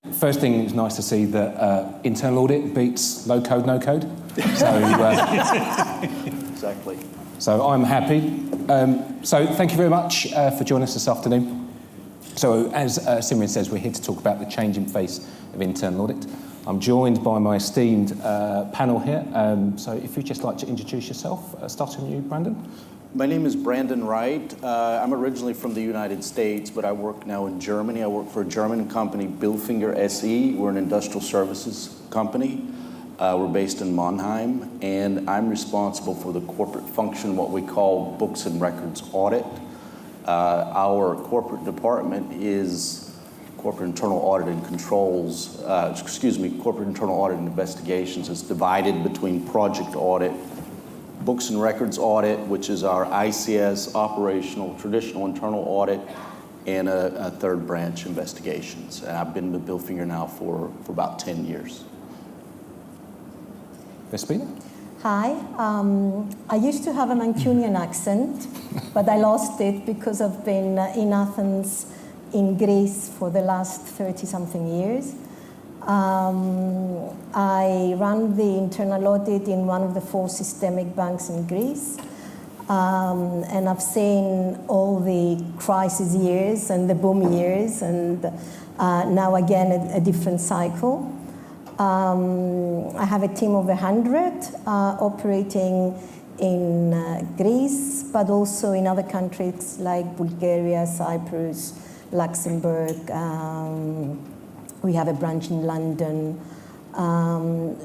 First thing, it's nice to see that internal audit beats low code, no code. So, exactly. So I'm happy. So thank you very much for joining us this afternoon. So as Simran says, we're here to talk about the changing face of internal audit. I'm joined by my esteemed panel here. So if you'd just like to introduce yourself, starting with you, Brandon. My name is Brandon Wright. I'm originally from the United States, but I work now in Germany. I work for a German company, Bilfinger SE. We're an industrial services company. We're based in Mannheim, and I'm responsible for the corporate function, what we call books and records audit. Our corporate department is corporate internal audit and controls, corporate internal audit and investigations. It's divided between project audit, books and records audit, which is our ICS, operational, traditional internal audit, and a third branch investigations. And I've been with Bilfinger now for about 10 years. Vespina? Hi, I used to have a Mancunian accent, but I lost it because I've been in Athens, in Greece, for the last 30-something years. I ran the internal audit in one of the 4 systemic banks in Greece, and I've seen all the crisis years and the boom years, and now again a different cycle. I have a team of 100 operating in Greece, but also in other countries like Bulgaria, Cyprus, Luxembourg. We have a branch in London.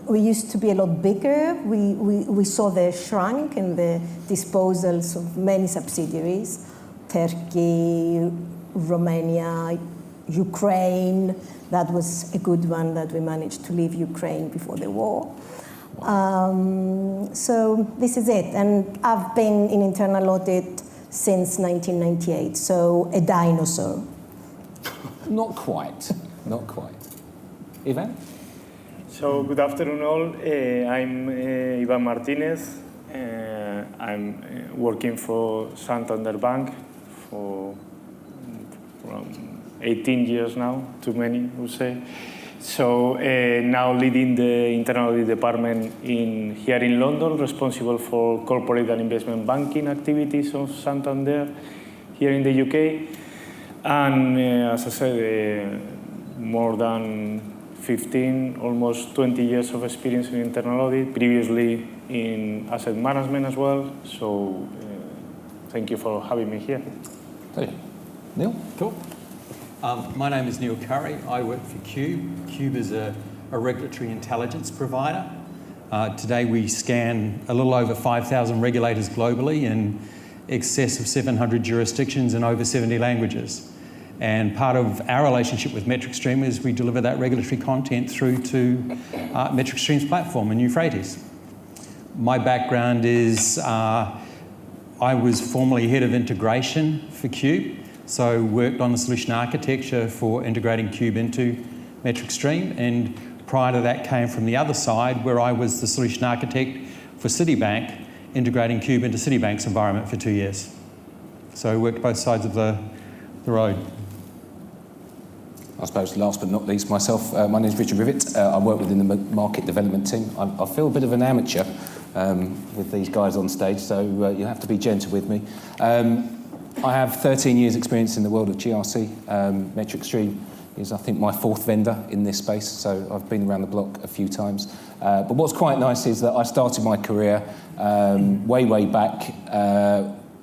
We used to be a lot bigger. We saw the shrunk and the disposals of many subsidiaries, Turkey, Romania, Ukraine. That was a good one that we managed to leave Ukraine before the war. So this is it. And I've been in internal audit since 1998, so a dinosaur. Not quite. Not quite. Ivan? So good afternoon all. I'm Ivan Martinez. I'm working for Santander Bank for 18 years now, too many would say. So now leading the internal audit department here in London, responsible for corporate and investment banking activities of Santander here in the UK. And as I said, more than 15, almost 20 years of experience in internal audit, previously in asset management as well. So thank you for having me here. Hey. Neil? Cool. My name is Neil Curry. I work for Cube. Cube is a regulatory intelligence provider. Today we scan a little over 5,000 regulators globally in excess of 700 jurisdictions in over 70 languages. And part of our relationship with MetricStream is we deliver that regulatory content through to MetricStream's platform in Euphrates. My background is I was formerly head of integration for Cube, so worked on the solution architecture for integrating Cube into MetricStream, and prior to that came from the other side where I was the solution architect for Citibank, integrating Cube into Citibank's environment for 2 years. So I worked both sides of the road. I suppose last but not least, myself, my name is Richard Rivet. I work within the market development team. I feel a bit of an amateur with these guys on stage, so you'll have to be gentle with me. I have 13 years experience in the world of GRC. MetricStream is, I think, my 4th vendor in this space, so I've been around the block a few times. But what's quite nice is that I started my career way back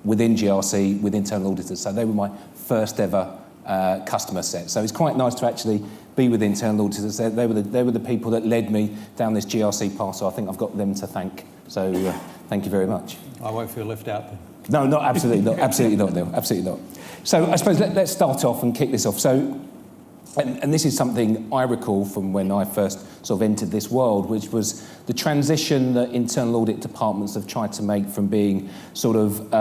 within GRC, with internal auditors, so they were my first ever customer set. So it's quite nice to actually be with internal auditors. They were the people that led me down this GRC path, so I think I've got them to thank. So thank you very much. I won't feel left out there. No, not absolutely not. Absolutely not, Neil. Absolutely not. So I suppose let's start off and kick this off. So, and this is something I recall from when I first sort of entered this world, which was the transition that internal audit departments have tried to make from being sort of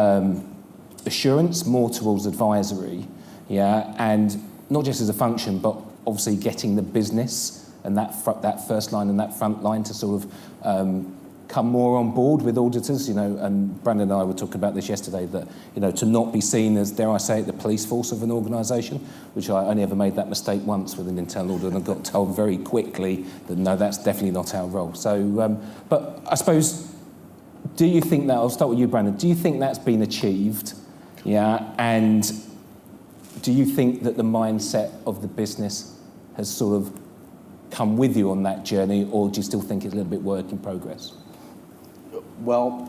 assurance more towards advisory, yeah, and not just as a function, but obviously getting the business and that first line and that front line to sort of come more on board with auditors, and Brandon and I were talking about this yesterday, that, to not be seen as, dare I say it, the police force of an organisation, which I only ever made that mistake once with an internal audit and got told very quickly that no, that's definitely not our role. So, but I suppose, do you think that, I'll start with you, Brandon, do you think that's been achieved? Yeah, and do you think that the mindset of the business has sort of come with you on that journey, or do you still think it's a little bit work in progress? Well,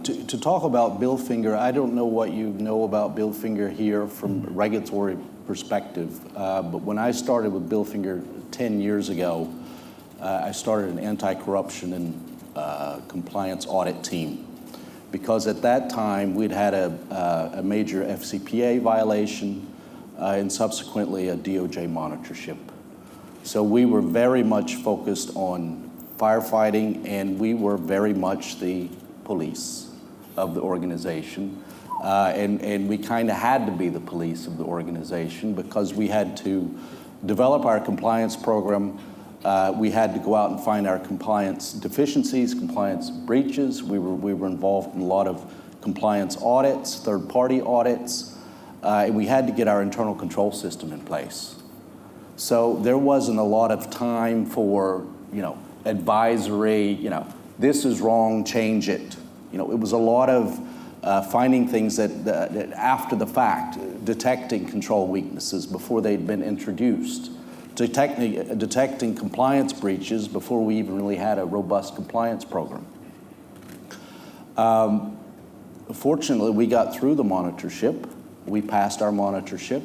to talk about Billfinger, I don't know what you know about Billfinger here from a regulatory perspective, but when I started with Billfinger 10 years ago, I started an anti-corruption and compliance audit team, because at that time we'd had a major FCPA violation and subsequently a DOJ monitorship. So we were very much focused on firefighting, and we were very much the police of the organization. And we kind of had to be the police of the organization because we had to develop our compliance program. We had to go out and find our compliance deficiencies, compliance breaches. We were involved in a lot of compliance audits, third-party audits, and we had to get our internal control system in place. So there wasn't a lot of time for, advisory, this is wrong, change it. It was a lot of finding things that after the fact, detecting control weaknesses before they'd been introduced, detecting compliance breaches before we even really had a robust compliance program. Fortunately, we got through the monitorship. We passed our monitorship.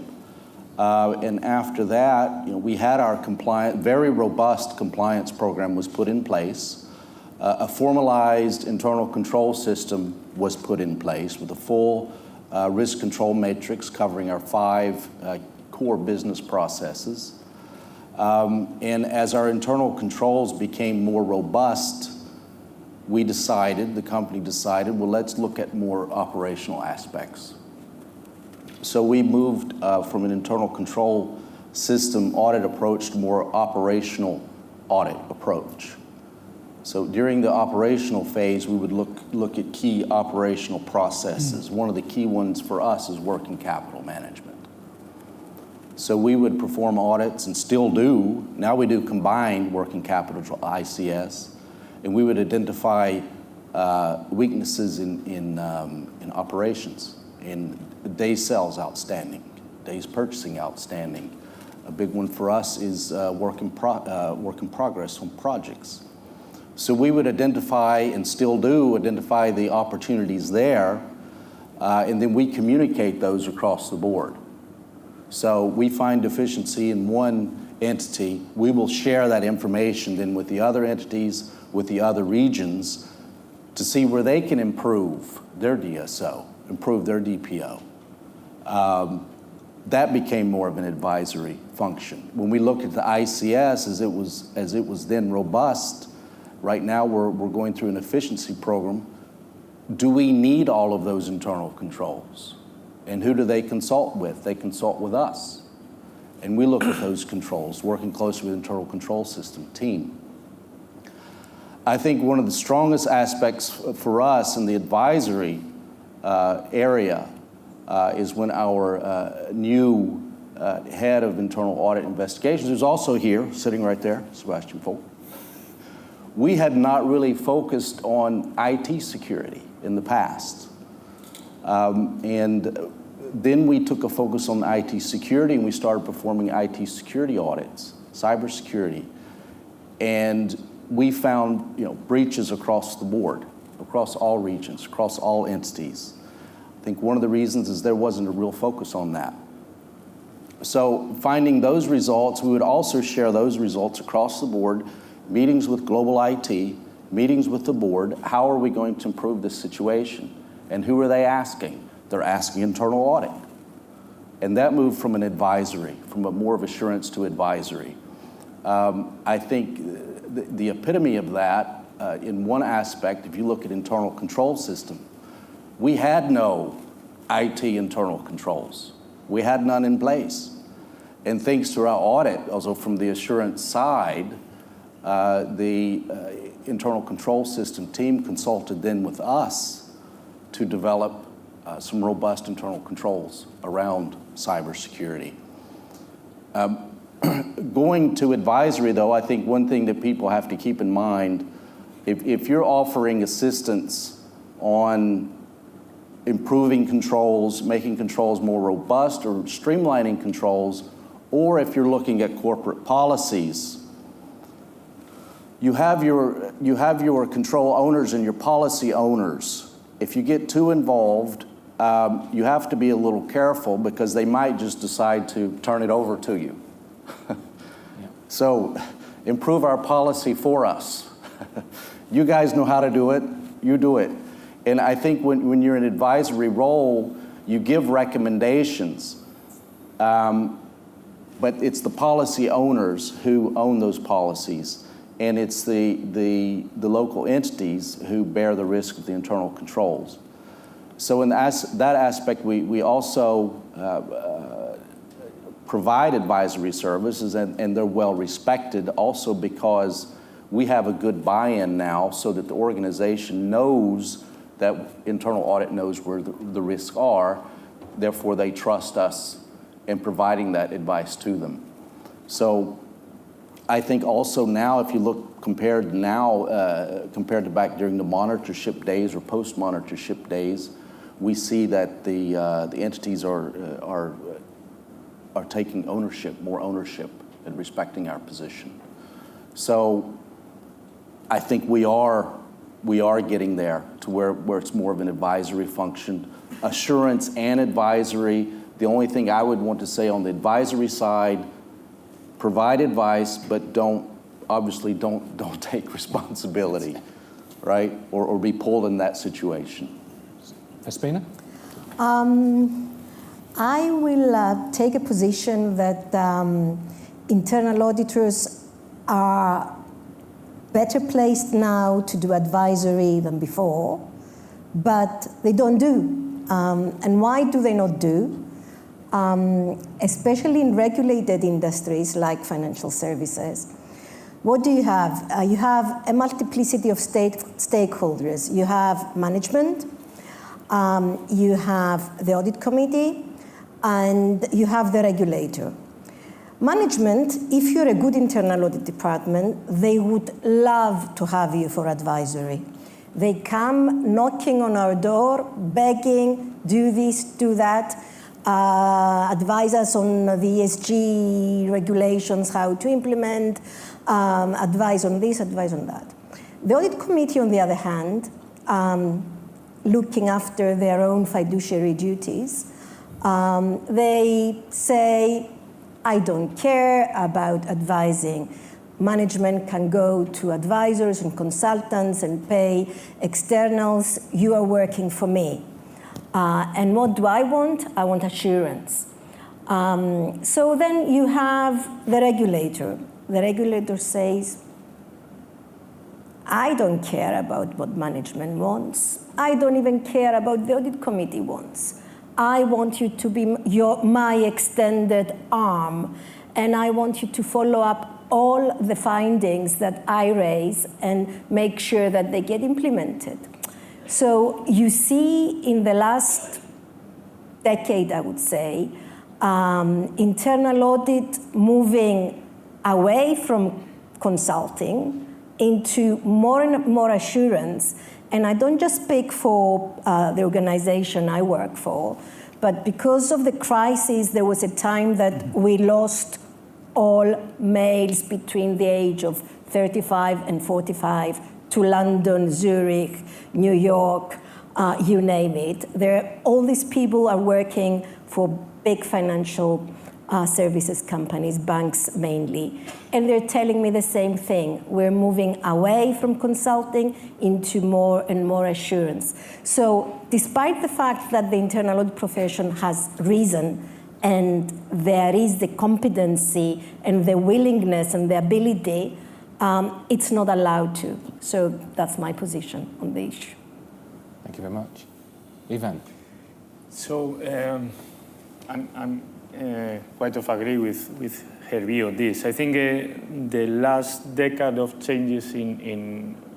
And after that, we had our very robust compliance program was put in place. A formalized internal control system was put in place with a full risk control matrix covering our 5 core business processes. And as our internal controls became more robust, the company decided, well, let's look at more operational aspects. So we moved from an internal control system audit approach to more operational audit approach. So during the operational phase, we would look at key operational processes. One of the key ones for us is working capital management. So we would perform audits and still do. Now we do combined working capital ICS, and we would identify weaknesses in operations, in days sales outstanding, days purchasing outstanding. A big one for us is work in progress on projects. So we would identify, and still do, identify the opportunities there, and then we communicate those across the board. So we find deficiency in one entity, we will share that information then with the other entities, with the other regions, to see where they can improve their DSO, improve their DPO. That became more of an advisory function. When we look at the ICS as it was then robust, right now we're going through an efficiency program. Do we need all of those internal controls? And who do they consult with? They consult with us. And we look at those controls, working closely with internal control system team. I think one of the strongest aspects for us in the advisory area is when our new head of internal audit investigations, who's also here, sitting right there, Sebastian Folk. We had not really focused on IT security in the past. And then we took a focus on IT security, and we started performing IT security audits, cybersecurity. And we found breaches across the board, across all regions, across all entities. I think one of the reasons is there wasn't a real focus on that. So finding those results, we would also share those results across the board, meetings with global IT, meetings with the board. How are we going to improve this situation? And who are they asking? They're asking internal audit. And that moved from an advisory, from a more of assurance to advisory. I think the epitome of that, in one aspect, if you look at internal control system, we had no IT internal controls. We had none in place. And thanks to our audit, also from the assurance side, The internal control system team consulted then with us to develop some robust internal controls around cybersecurity. Going to advisory, though, I think one thing that people have to keep in mind, if you're offering assistance on improving controls, making controls more robust, or streamlining controls, or if you're looking at corporate policies, you have your control owners and your policy owners. If you get too involved, you have to be a little careful because they might just decide to turn it over to you. So improve our policy for us. You guys know how to do it, you do it. And I think when you're in an advisory role, you give recommendations, but it's the policy owners who own those policies, and it's the local entities who bear the risk of the internal controls. So in that aspect, we also provide advisory services, and they're well respected also because we have a good buy-in now so that the organization knows that internal audit knows where the risks are, therefore they trust us in providing that advice to them. So I think also now, if you look compared to back during the monitorship days or post-monitorship days, we see that the entities are taking ownership, more ownership, and respecting our position. So I think we are getting there to where it's more of an advisory function. Assurance and advisory, the only thing I would want to say on the advisory side, provide advice, but don't take responsibility, right? Or be pulled in that situation. Espina? I will take a position that internal auditors are better placed now to do advisory than before, but they don't do. And why do they not do? Especially in regulated industries like financial services. What do you have? You have a multiplicity of stakeholders. You have management, you have the audit committee, and you have the regulator. Management, if you're a good internal audit department, they would love to have you for advisory. They come knocking on our door, begging, do this, do that, advise us on the ESG regulations, how to implement, advise on this, advise on that. The audit committee, on the other hand, looking after their own fiduciary duties, they say, I don't care about advising. Management can go to advisors and consultants and pay externals. You are working for me. And what do I want? I want assurance. So then you have the regulator. The regulator says, I don't care about what management wants. I don't even care about the audit committee wants. I want you to be my extended arm, and I want you to follow up all the findings that I raise and make sure that they get implemented. So you see in the last decade, I would say, internal audit moving away from consulting into more and more assurance. And I don't just speak for the organization I work for, but because of the crisis, there was a time that we lost all males between the age of 35 and 45 to London, Zurich, New York, you name it. All these people are working for big financial services companies, banks mainly. And they're telling me the same thing. We're moving away from consulting into more and more assurance. So despite the fact that the internal audit profession has risen and there is the competency and the willingness and the ability, it's not allowed to. So that's my position on the issue. Thank you very much. Ivan? So I'm quite of agree with her view on this. I think the last decade of changes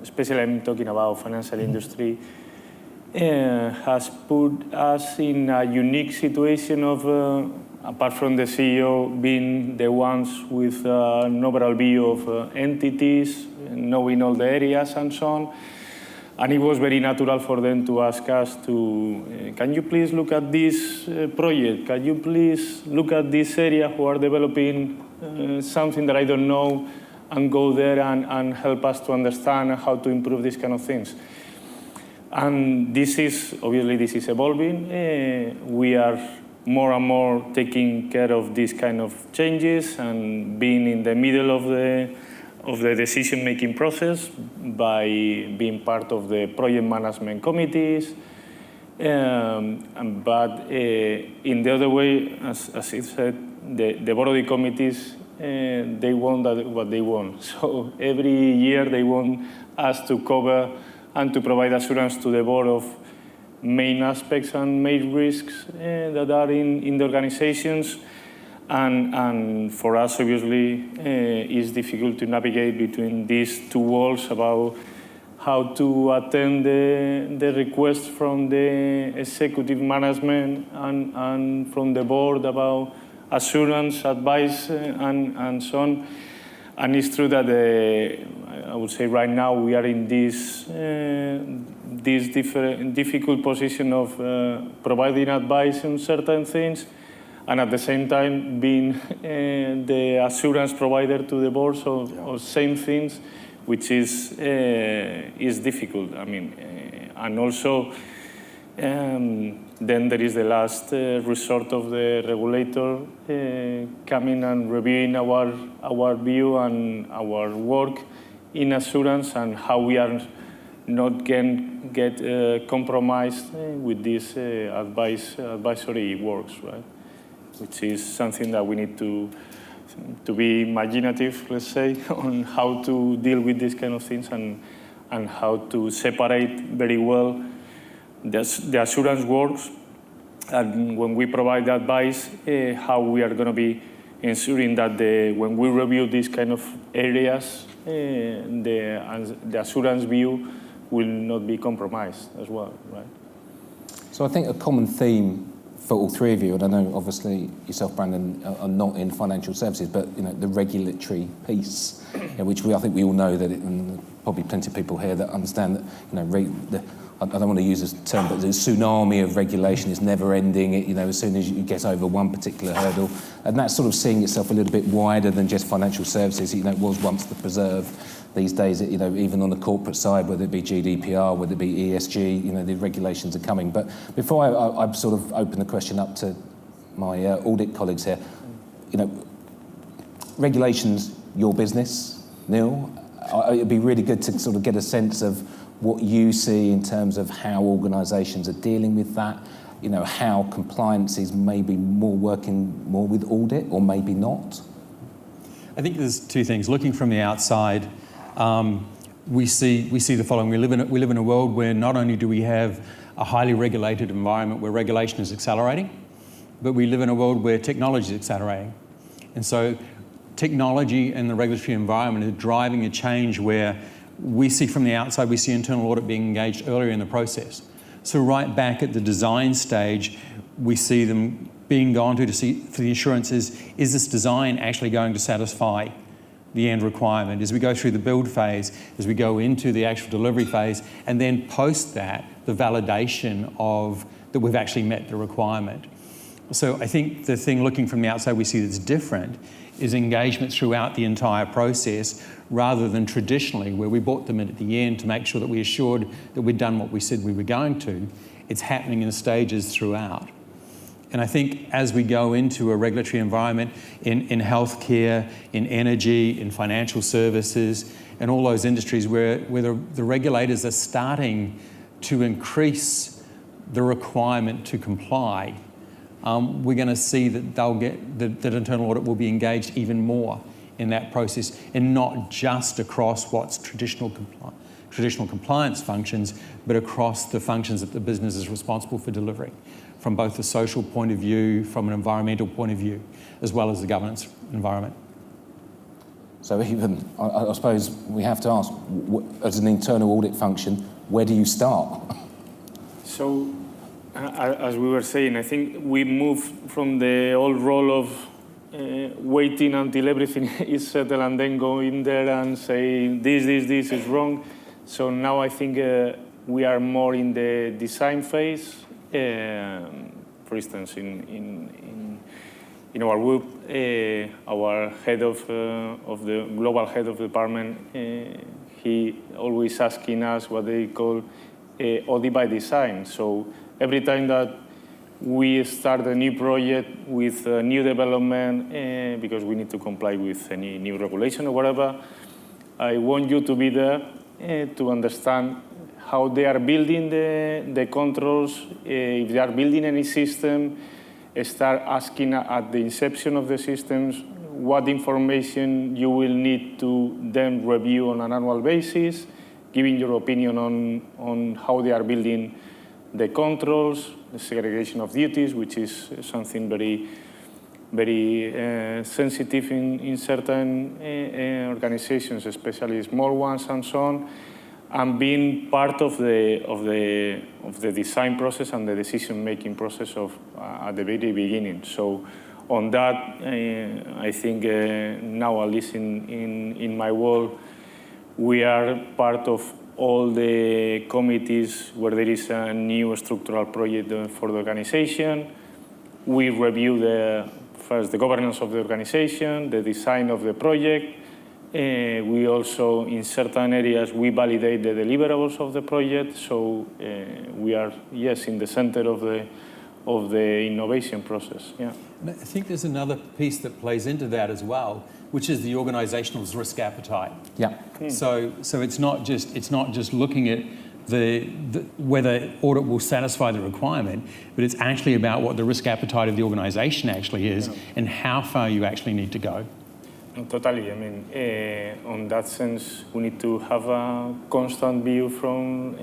especially I'm talking about financial industry, has put us in a unique situation of, apart from the CEO being the ones with an overall view of entities, knowing all the areas and so on. And it was very natural for them to ask us to, can you please look at this project? Can you please look at this area who are developing something that I don't know, and go there and help us to understand how to improve these kind of things. And this is evolving. We are more and more taking care of these kind of changes and being in the middle of the decision-making process by being part of the project management committees. But in the other way, as it said, the board of the committees, they want what they want. So every year they want us to cover and to provide assurance to the board of main aspects and main risks that are in the organizations. And for us, obviously, it's difficult to navigate between these two walls about how to attend the request from the executive management and from the board about assurance, advice, and so on. And it's true that I would say right now we are in this difficult position of providing advice on certain things, and at the same time being the assurance provider to the boards of same things, which is difficult. I mean, and also then there is the last resort of the regulator coming and reviewing our view and our work in assurance and how we are not get compromised with this advisory works, right? Which is something that we need to be imaginative, let's say, on how to deal with these kind of things and how to separate very well the assurance works, and when we provide advice, how we are going to be ensuring that when we review these kind of areas, the assurance view will not be compromised as well, right? So I think a common theme for all three of you, and I know obviously yourself, Brandon, are not in financial services, but the regulatory piece, which I think we all know that, and probably plenty of people here that understand that I don't want to use this term, but the tsunami of regulation is never ending. As soon as you get over one particular hurdle, and that's sort of seeing itself a little bit wider than just financial services. It was once the preserve. These days, even on the corporate side, whether it be GDPR, whether it be ESG, the regulations are coming. But before I sort of open the question up to my audit colleagues here, regulations, your business, Neil. It'd be really good to sort of get a sense of what you see in terms of how organisations are dealing with that, how compliance is maybe working more with audit or maybe not. I think there's two things. Looking from the outside, we see the following. We live in a world where not only do we have a highly regulated environment where regulation is accelerating, but we live in a world where technology is accelerating. And so technology and the regulatory environment is driving a change where we see from the outside, we see internal audit being engaged earlier in the process. So right back at the design stage, we see them being gone to see for the assurance is this design actually going to satisfy the end requirement? As we go through the build phase, as we go into the actual delivery phase, and then post that, the validation of that we've actually met the requirement. So I think the thing looking from the outside we see that's different is engagement throughout the entire process, rather than traditionally where we brought them in at the end to make sure that we assured that we'd done what we said we were going to. It's happening in stages throughout. And I think as we go into a regulatory environment in healthcare, in energy, in financial services, and all those industries where the regulators are starting to increase the requirement to comply, we're going to see that that internal audit will be engaged even more in that process, and not just across what's traditional compliance functions, but across the functions that the business is responsible for delivering. from both the social point of view, from an environmental point of view, as well as the governance environment. So even, I suppose we have to ask, as an internal audit function, where do you start? So, as we were saying, I think we moved from the old role of waiting until everything is settled and then go in there and say, this is wrong. So now I think we are more in the design phase. For instance, in our group, our head of the global head of the department, he always asking us what they call audit by design. So every time that we start a new project with a new development, because we need to comply with any new regulation or whatever, I want you to be there to understand how they are building the controls, if they are building any system, start asking at the inception of the systems what information you will need to then review on an annual basis, giving your opinion on how they are building the controls, the segregation of duties, which is something very, very sensitive in certain organizations, especially small ones and so on, and being part of the design process and the decision-making process at the very beginning. So on that, I think now, at least in my world, we are part of all the committees where there is a new structural project for the organization. We review first the governance of the organization, the design of the project. We also, in certain areas, we validate the deliverables of the project. So we are, yes, in the center of the innovation process. Yeah. And I think there's another piece that plays into that as well, which is the organisational risk appetite. Yeah. So it's not just looking at whether audit will satisfy the requirement, but it's actually about what the risk appetite of the organisation actually is and how far you actually need to go. Totally. I mean, on that sense, we need to have a constant view from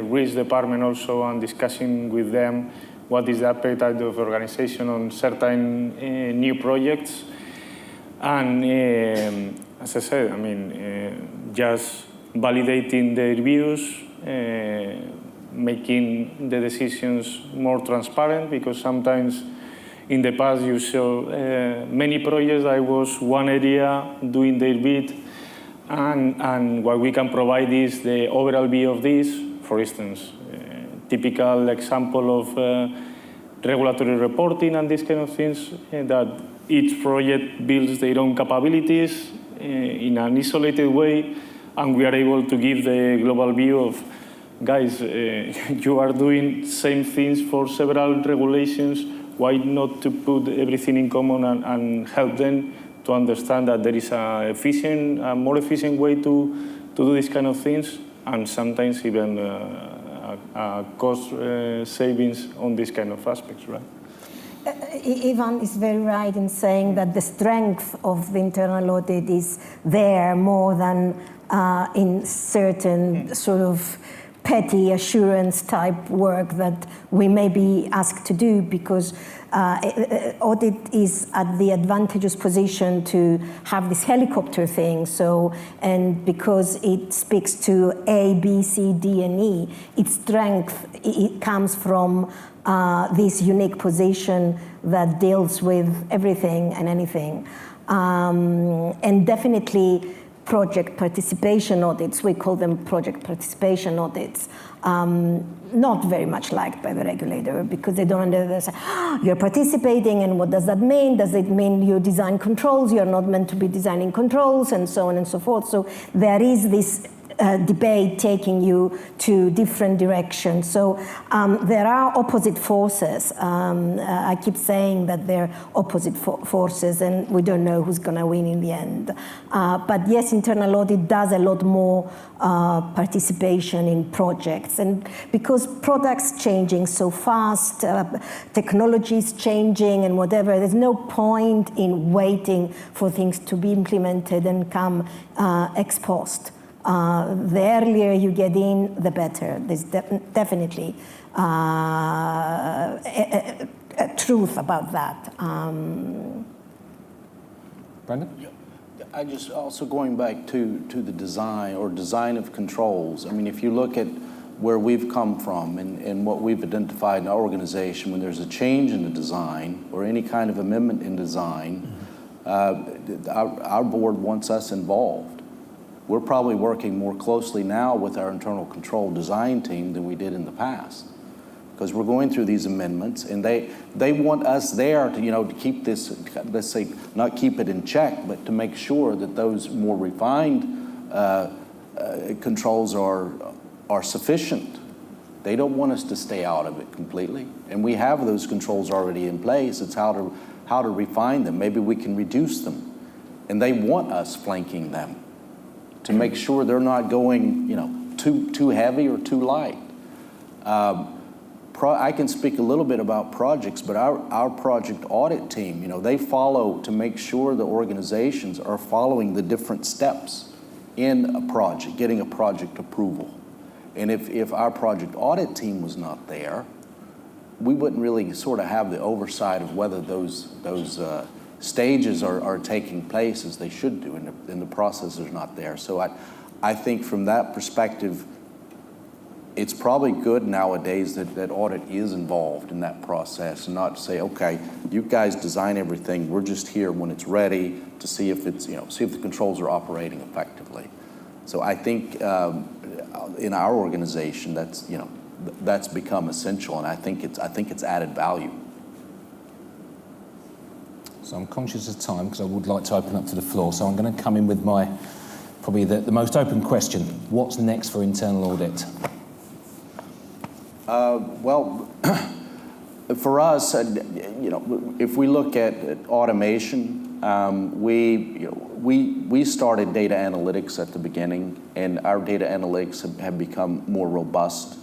risk department also, and discussing with them what is the appetite of the organization on certain new projects. And as I said, I mean, just validating the reviews, making the decisions more transparent, because sometimes in the past you saw many projects. I was one area doing their bit, and what we can provide is the overall view of this. For instance, typical example of regulatory reporting and these kind of things, that each project builds their own capabilities in an isolated way, and we are able to give the global view of, guys, you are doing same things for several regulations. Why not to put everything in common and help them to understand that there is a more efficient way to do these kind of things, and sometimes even cost savings on these kind of aspects, right? Ivan is very right in saying that the strength of the internal audit is there more than in certain sort of petty assurance type work that we may be asked to do, because audit is at the advantageous position to have this helicopter thing. So, and because it speaks to A, B, C, D, and E, its strength, it comes from this unique position that deals with everything and anything. And definitely project participation audits, we call them project participation audits, not very much liked by the regulator, because they don't understand, you're participating, and what does that mean? Does it mean you design controls? You're not meant to be designing controls, and so on and so forth. So there is this debate taking you to different directions. So there are opposite forces. I keep saying that they're opposite forces, and we don't know who's going to win in the end. But yes, internal audit does a lot more participation in projects. And because products changing so fast, technology is changing and whatever, there's no point in waiting for things to be implemented and come ex post. The earlier you get in, the better. There's definitely truth about that. Brendan? I just also going back to the design of controls. I mean, if you look at where we've come from and what we've identified in our organization, when there's a change in the design or any kind of amendment in design, our board wants us involved. We're probably working more closely now with our internal control design team than we did in the past, because we're going through these amendments, and they want us there to, to keep this, let's say, not keep it in check, but to make sure that those more refined controls are sufficient. They don't want us to stay out of it completely, and we have those controls already in place. It's how to refine them. Maybe we can reduce them, and they want us flanking them to make sure they're not going, too heavy or too light. I can speak a little bit about projects, but our project audit team, they follow to make sure the organizations are following the different steps in a project, getting a project approval. And if our project audit team was not there, we wouldn't really sort of have the oversight of whether those stages are taking place as they should do, and the process is not there. So I think from that perspective, it's probably good nowadays that audit is involved in that process, and not say, okay, you guys design everything, we're just here when it's ready to see if it's, see if the controls are operating effectively. So I think in our organization, that's become essential, and I think it's added value. So I'm conscious of time because I would like to open up to the floor. So I'm going to come in with probably the most open question. What's next for internal audit? Well, for us, if we look at automation, we started data analytics at the beginning, and our data analytics have become more robust.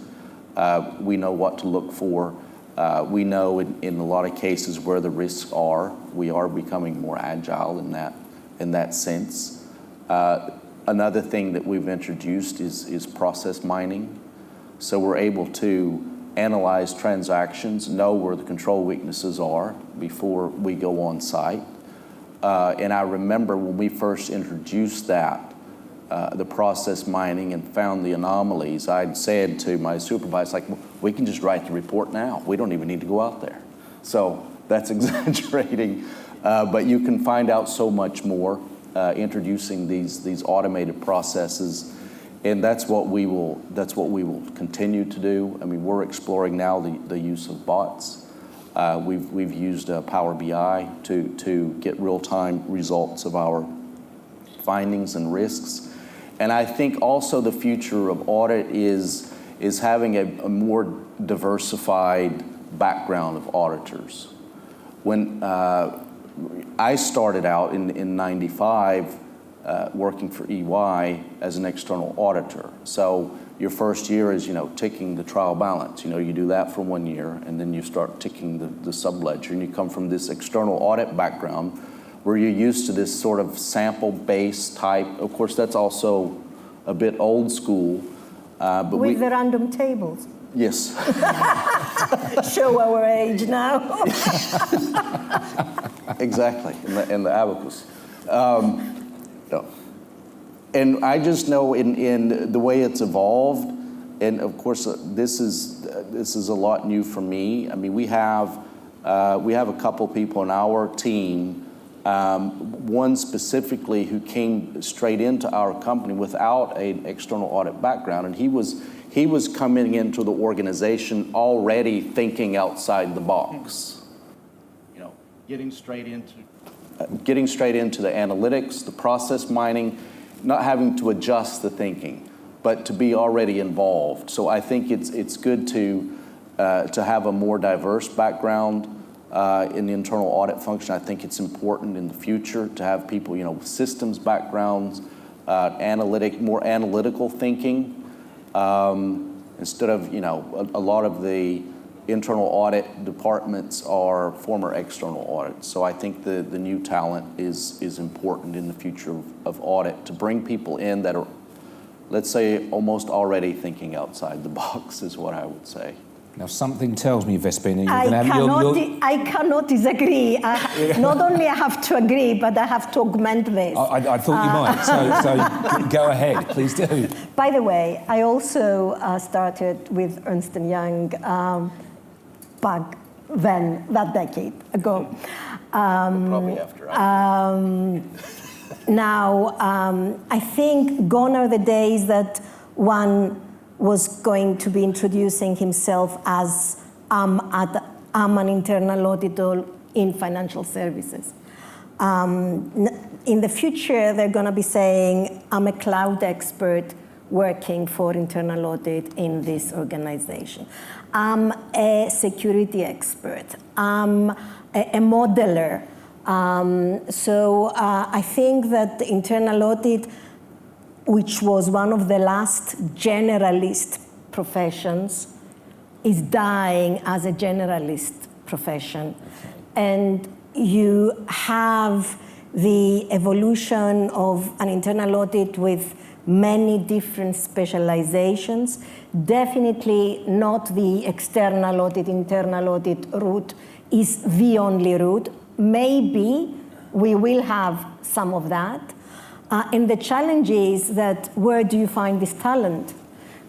We know what to look for. We know in a lot of cases where the risks are. We are becoming more agile in that sense. Another thing that we've introduced is process mining. So we're able to analyze transactions, know where the control weaknesses are before we go on site. And I remember when we first introduced that, the process mining, and found the anomalies, I'd said to my supervisor, we can just write the report now. We don't even need to go out there. So that's exaggerating, but you can find out so much more introducing these automated processes. And that's what we will continue to do. I mean, we're exploring now the use of bots. We've used Power BI to get real-time results of our findings and risks. And I think also the future of audit is having a more diversified background of auditors. When I started out in 95, working for EY as an external auditor. So your first year is, ticking the trial balance. You do that for 1 year, and then you start ticking the subledger, and you come from this external audit background where you're used to this sort of sample-based type. Of course, that's also a bit old school. But with the random tables. Yes. Show our age now. Exactly, in the abacus. No. And I just know in the way it's evolved, and of course this is a lot new for me. I mean, we have a couple people in our team, one specifically who came straight into our company without an external audit background, and he was coming into the organization already thinking outside the box. Getting straight into the analytics, the process mining, not having to adjust the thinking, but to be already involved. So I think it's good to have a more diverse background in the internal audit function. I think it's important in the future to have people, with systems backgrounds, more analytical thinking, instead of, a lot of the internal audit departments are former external audits. So I think the new talent is important in the future of audit, to bring people in that are, let's say, almost already thinking outside the box is what I would say. Now, something tells me, Vespina, I cannot disagree. Not only I have to agree, but I have to augment this. I thought you might, so go ahead, please do. By the way, I also started with Ernst & Young back then, that decade ago. Probably after. Now, I think gone are the days that one was going to be introducing himself as I'm an internal auditor in financial services. In the future, they're going to be saying, I'm a cloud expert working for internal audit in this organization. I'm a security expert. I'm a modeler. So I think that the internal audit, which was one of the last generalist professions, is dying as a generalist profession. And you have the evolution of an internal audit with many different specializations. Definitely not the external audit, internal audit route is the only route. Maybe we will have some of that. And the challenge is that where do you find this talent?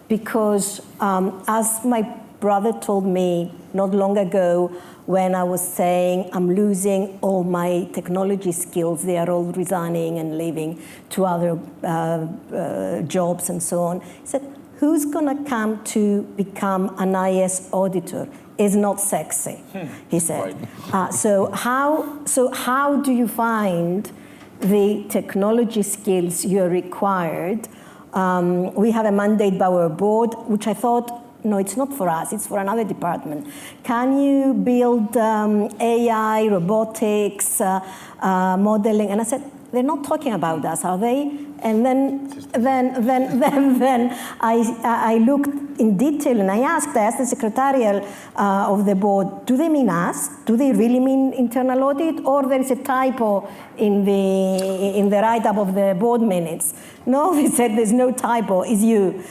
Because as my brother told me not long ago, when I was saying I'm losing all my technology skills, they are all resigning and leaving to other jobs and so on. He said, who's going to come to become an IS auditor? It's not sexy, he said. Right. So how do you find the technology skills you're required? We have a mandate by our board, which I thought, no, it's not for us, it's for another department. Can you build AI, robotics, modeling? And I said, they're not talking about us, are they? And then I looked in detail and I asked the secretarial of the board, do they mean us? Do they really mean internal audit? Or there is a typo in the write-up of the board minutes? No, they said there's no typo, it's you.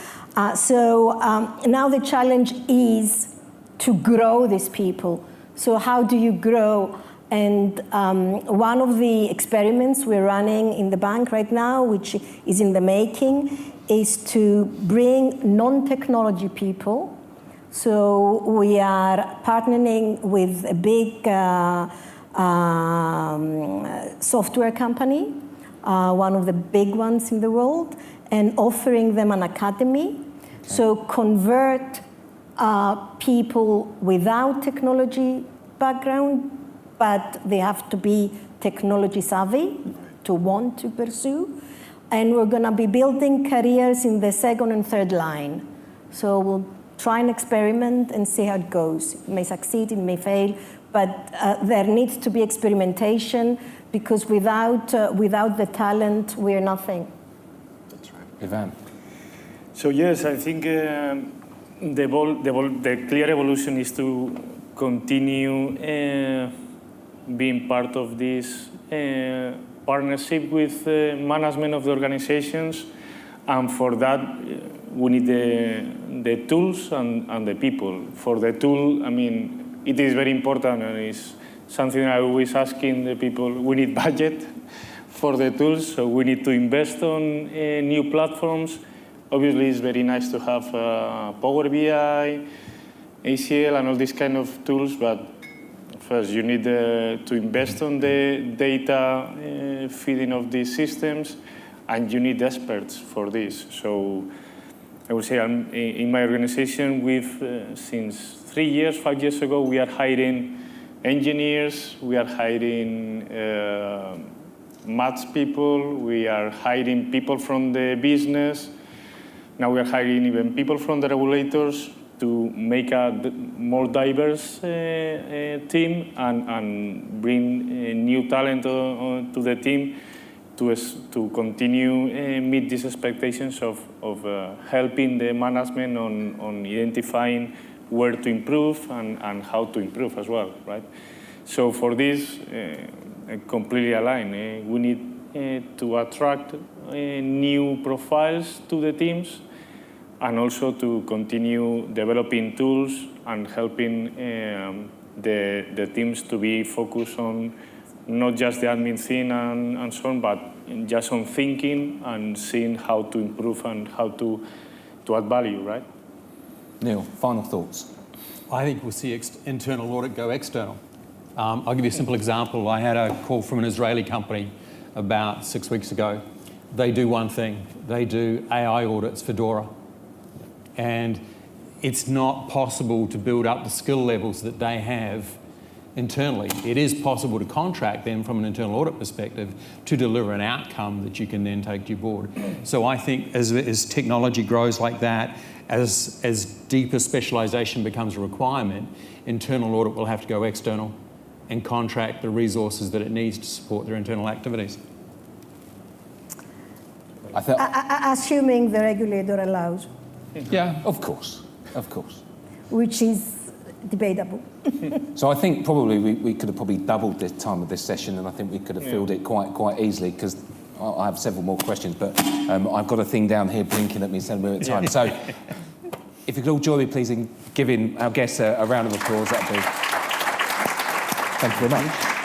So now the challenge is to grow these people. So how do you grow? And one of the experiments we're running in the bank right now, which is in the making, is to bring non-technology people. So we are partnering with a big software company, one of the big ones in the world, and offering them an academy. Okay. So convert people without technology background, but they have to be technology savvy to want to pursue. And we're going to be building careers in the second and third line. So we'll try an experiment and see how it goes. It may succeed, it may fail, but there needs to be experimentation because without the talent, we're nothing. That's right. Ivan. So yes, I think the clear evolution is to continue being part of this partnership with management of the organizations, and for that we need the tools and the people. For the tool, I mean, it is very important, and it's something I always asking the people. We need budget for the tools, so we need to invest on new platforms. Obviously, it's very nice to have Power BI, ACL, and all these kind of tools, but first, you need to invest on the data feeding of these systems, and you need experts for this. So I would say in my organization, since 5 years ago, we are hiring engineers, we are hiring maths people, we are hiring people from the business. Now we are hiring even people from the regulators to make a more diverse team and bring new talent to the team to continue meet these expectations of helping the management on identifying where to improve and how to improve as well, right? So for this, completely aligned. We need to attract new profiles to the teams and also to continue developing tools and helping the teams to be focused on not just the admin thing and so on, but just on thinking and seeing how to improve and how to add value, right? Neil, final thoughts. I think we'll see internal audit go external. I'll give you a simple example. I had a call from an Israeli company about 6 weeks ago. They do one thing. They do AI audits for DORA. And it's not possible to build up the skill levels that they have internally. It is possible to contract them from an internal audit perspective to deliver an outcome that you can then take to your board. So I think as technology grows like that, as deeper specialisation becomes a requirement, internal audit will have to go external and contract the resources that it needs to support their internal activities. Assuming the regulator allows. Yeah, of course, of course. Which is debatable. So I think probably we could have probably doubled the time of this session, and I think we could have filled it quite easily, because I have several more questions, but I've got a thing down here blinking at me saying we're at time. So if you could all join me, please, in giving our guests a round of applause, that'd be... Thank you very much.